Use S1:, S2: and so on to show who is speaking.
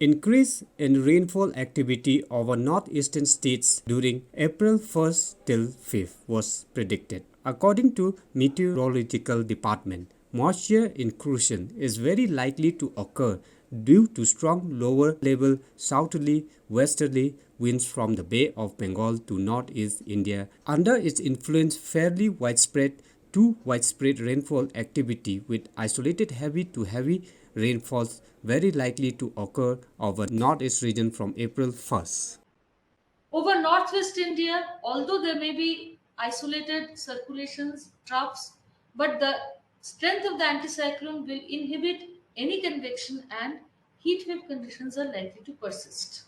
S1: Increase in rainfall activity over northeastern states during April 1st till 5th was predicted. According to Meteorological Department, moisture intrusion is very likely to occur due to strong lower level southerly westerly winds from the Bay of Bengal to northeast India. Under its influence, fairly widespread to widespread rainfall activity with isolated heavy to heavy rainfalls very likely to occur over northeast region from April 1st.
S2: Over northwest India, although there may be isolated circulations, troughs, but the strength of the anticyclone will inhibit any convection and heat wave conditions are likely to persist.